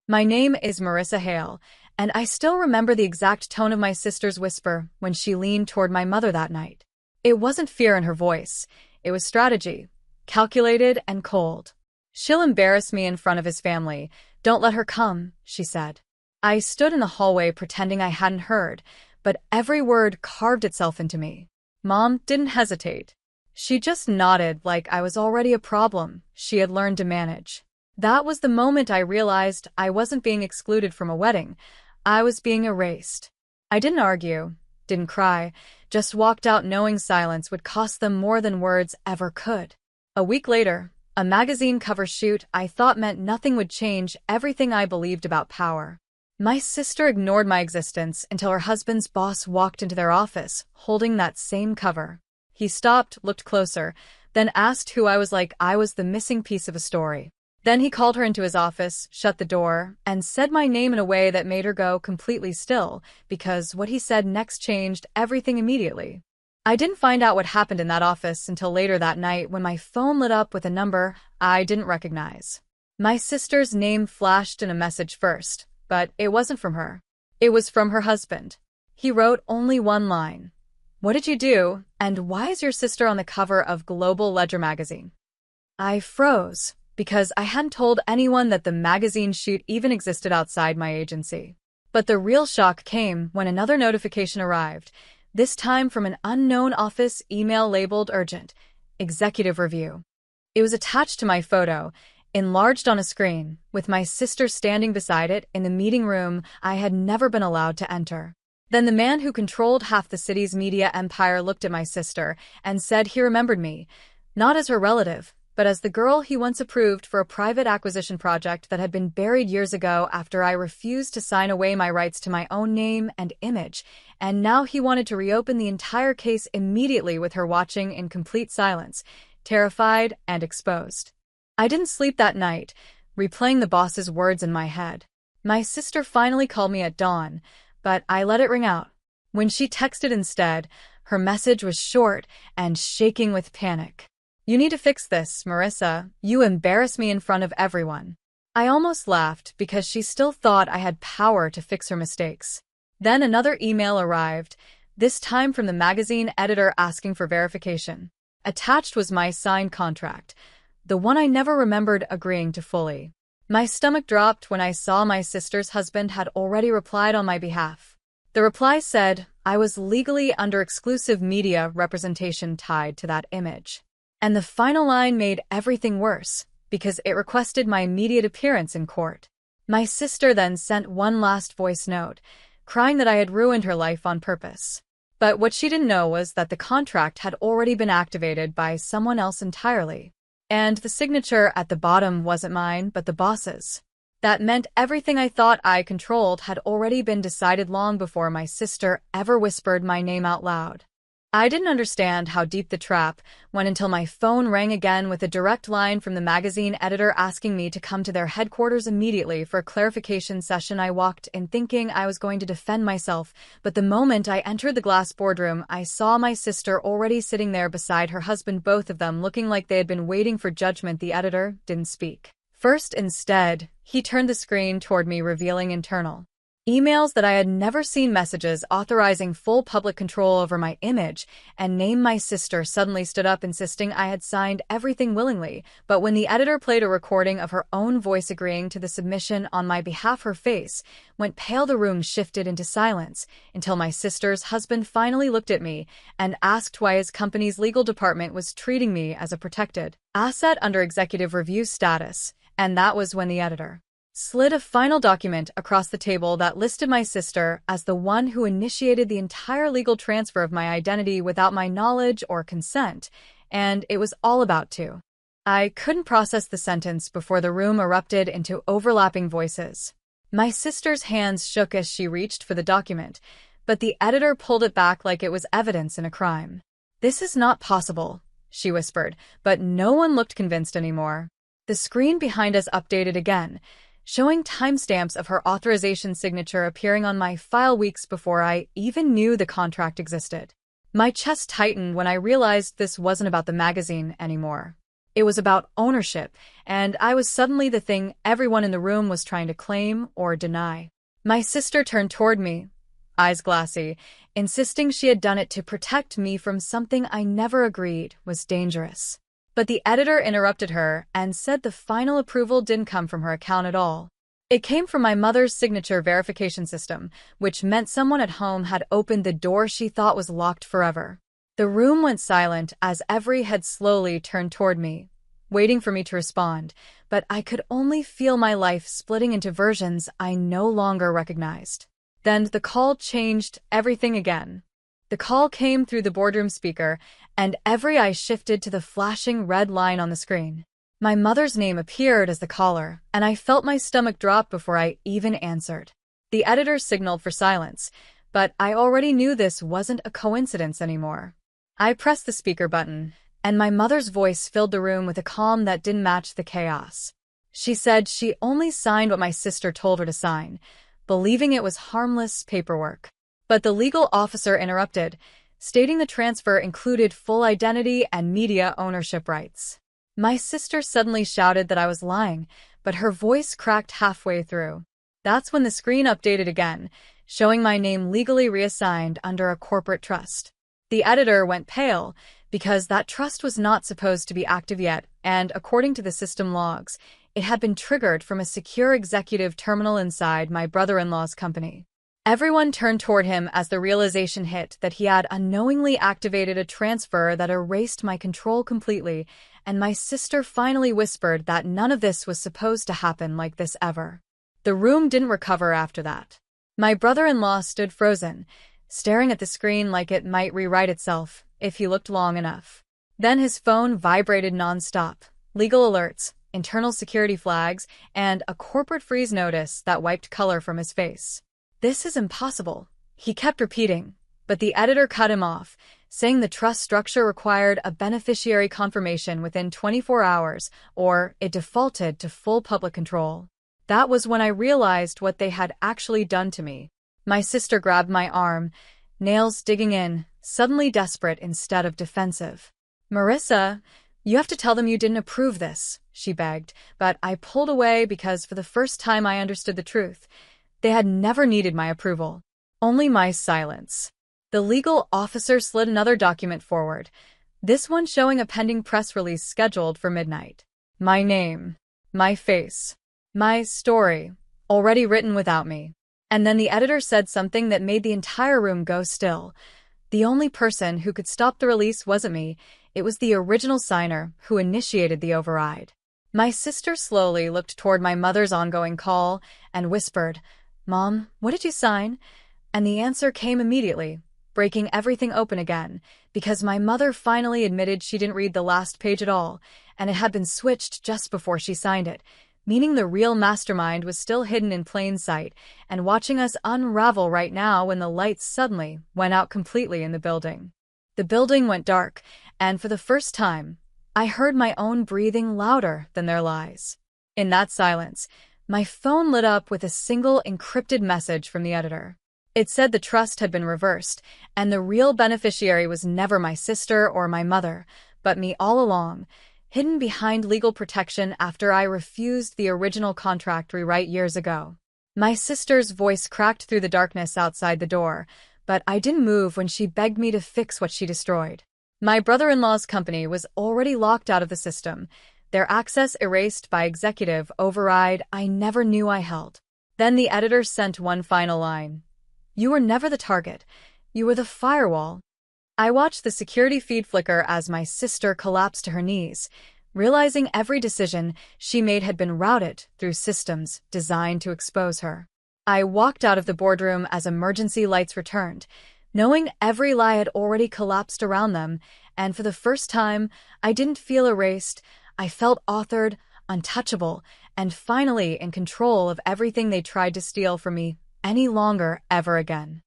My name is Marissa Hale, and I still remember the exact tone of my sister's whisper when she leaned toward my mother that night. It wasn't fear in her voice. It was strategy, calculated and cold. She'll embarrass me in front of his family. Don't let her come, she said. I stood in the hallway pretending I hadn't heard, but every word carved itself into me. Mom didn't hesitate. She just nodded like I was already a problem she had learned to manage. That was the moment I realized I wasn't being excluded from a wedding. I was being erased. I didn't argue, didn't cry, just walked out knowing silence would cost them more than words ever could. A week later, a magazine cover shoot I thought meant nothing would change everything I believed about power. My sister ignored my existence until her husband's boss walked into their office, holding that same cover. He stopped, looked closer, then asked who I was like I was the missing piece of a story. Then he called her into his office, shut the door, and said my name in a way that made her go completely still, because what he said next changed everything immediately. I didn't find out what happened in that office until later that night when my phone lit up with a number I didn't recognize. My sister's name flashed in a message first, but it wasn't from her. It was from her husband. He wrote only one line. "What did you do, and why is your sister on the cover of Global Ledger magazine?" I froze, because I hadn't told anyone that the magazine shoot even existed outside my agency. But the real shock came when another notification arrived, this time from an unknown office email labeled urgent, executive review. It was attached to my photo, enlarged on a screen, with my sister standing beside it in the meeting room I had never been allowed to enter. Then the man who controlled half the city's media empire looked at my sister and said he remembered me, not as her relative, but as the girl he once approved for a private acquisition project that had been buried years ago after I refused to sign away my rights to my own name and image, and now he wanted to reopen the entire case immediately with her watching in complete silence, terrified and exposed. I didn't sleep that night, replaying the boss's words in my head. My sister finally called me at dawn, but I let it ring out. When she texted instead, her message was short and shaking with panic. "You need to fix this, Marissa. You embarrass me in front of everyone." I almost laughed because she still thought I had power to fix her mistakes. Then another email arrived, this time from the magazine editor asking for verification. Attached was my signed contract, the one I never remembered agreeing to fully. My stomach dropped when I saw my sister's husband had already replied on my behalf. The reply said I was legally under exclusive media representation tied to that image. And the final line made everything worse, because it requested my immediate appearance in court. My sister then sent one last voice note, crying that I had ruined her life on purpose. But what she didn't know was that the contract had already been activated by someone else entirely. And the signature at the bottom wasn't mine, but the boss's. That meant everything I thought I controlled had already been decided long before my sister ever whispered my name out loud. I didn't understand how deep the trap went until my phone rang again with a direct line from the magazine editor asking me to come to their headquarters immediately for a clarification session. I walked in thinking I was going to defend myself, but the moment I entered the glass boardroom, I saw my sister already sitting there beside her husband, both of them looking like they had been waiting for judgment. The editor didn't speak. First, instead, he turned the screen toward me, revealing internal emails that I had never seen, messages authorizing full public control over my image and name. My sister suddenly stood up, insisting I had signed everything willingly, but when the editor played a recording of her own voice agreeing to the submission on my behalf, her face went pale. The room shifted into silence until my sister's husband finally looked at me and asked why his company's legal department was treating me as a protected asset under executive review status, and that was when the editor slid a final document across the table that listed my sister as the one who initiated the entire legal transfer of my identity without my knowledge or consent, and it was all about to. I couldn't process the sentence before the room erupted into overlapping voices. My sister's hands shook as she reached for the document, but the editor pulled it back like it was evidence in a crime. "This is not possible," she whispered, but no one looked convinced anymore. The screen behind us updated again, showing timestamps of her authorization signature appearing on my file weeks before I even knew the contract existed. My chest tightened when I realized this wasn't about the magazine anymore. It was about ownership, and I was suddenly the thing everyone in the room was trying to claim or deny. My sister turned toward me, eyes glassy, insisting she had done it to protect me from something I never agreed was dangerous. But the editor interrupted her and said the final approval didn't come from her account at all. It came from my mother's signature verification system, which meant someone at home had opened the door she thought was locked forever. The room went silent as every head slowly turned toward me, waiting for me to respond, but I could only feel my life splitting into versions I no longer recognized. Then the call changed everything again. The call came through the boardroom speaker, and every eye shifted to the flashing red line on the screen. My mother's name appeared as the caller, and I felt my stomach drop before I even answered. The editor signaled for silence, but I already knew this wasn't a coincidence anymore. I pressed the speaker button, and my mother's voice filled the room with a calm that didn't match the chaos. She said she only signed what my sister told her to sign, believing it was harmless paperwork. But the legal officer interrupted, stating the transfer included full identity and media ownership rights. My sister suddenly shouted that I was lying, but her voice cracked halfway through. That's when the screen updated again, showing my name legally reassigned under a corporate trust. The editor went pale, because that trust was not supposed to be active yet, and according to the system logs, it had been triggered from a secure executive terminal inside my brother-in-law's company. Everyone turned toward him as the realization hit that he had unknowingly activated a transfer that erased my control completely, and my sister finally whispered that none of this was supposed to happen like this ever. The room didn't recover after that. My brother-in-law stood frozen, staring at the screen like it might rewrite itself if he looked long enough. Then his phone vibrated non-stop. Legal alerts, internal security flags, and a corporate freeze notice that wiped color from his face. "This is impossible," he kept repeating, but the editor cut him off, saying the trust structure required a beneficiary confirmation within 24 hours, or it defaulted to full public control. That was when I realized what they had actually done to me. My sister grabbed my arm, nails digging in, suddenly desperate instead of defensive. "Marissa, you have to tell them you didn't approve this," she begged, but I pulled away because for the first time I understood the truth. They had never needed my approval, only my silence. The legal officer slid another document forward, this one showing a pending press release scheduled for midnight. My name, my face, my story, already written without me. And then the editor said something that made the entire room go still. The only person who could stop the release wasn't me, it was the original signer who initiated the override. My sister slowly looked toward my mother's ongoing call and whispered, "Mom, what did you sign?" And the answer came immediately, breaking everything open again, because my mother finally admitted she didn't read the last page at all, and it had been switched just before she signed it, meaning the real mastermind was still hidden in plain sight and watching us unravel right now when the lights suddenly went out completely in the building. The building went dark, and for the first time, I heard my own breathing louder than their lies. In that silence, my phone lit up with a single encrypted message from the editor. It said the trust had been reversed, and the real beneficiary was never my sister or my mother, but me all along, hidden behind legal protection after I refused the original contract rewrite years ago. My sister's voice cracked through the darkness outside the door, but I didn't move when she begged me to fix what she destroyed. My brother-in-law's company was already locked out of the system, their access erased by executive override I never knew I held. Then the editor sent one final line. "You were never the target. You were the firewall." I watched the security feed flicker as my sister collapsed to her knees, realizing every decision she made had been routed through systems designed to expose her. I walked out of the boardroom as emergency lights returned, knowing every lie had already collapsed around them, and for the first time, I didn't feel erased. I felt authored, untouchable, and finally in control of everything they tried to steal from me any longer ever again.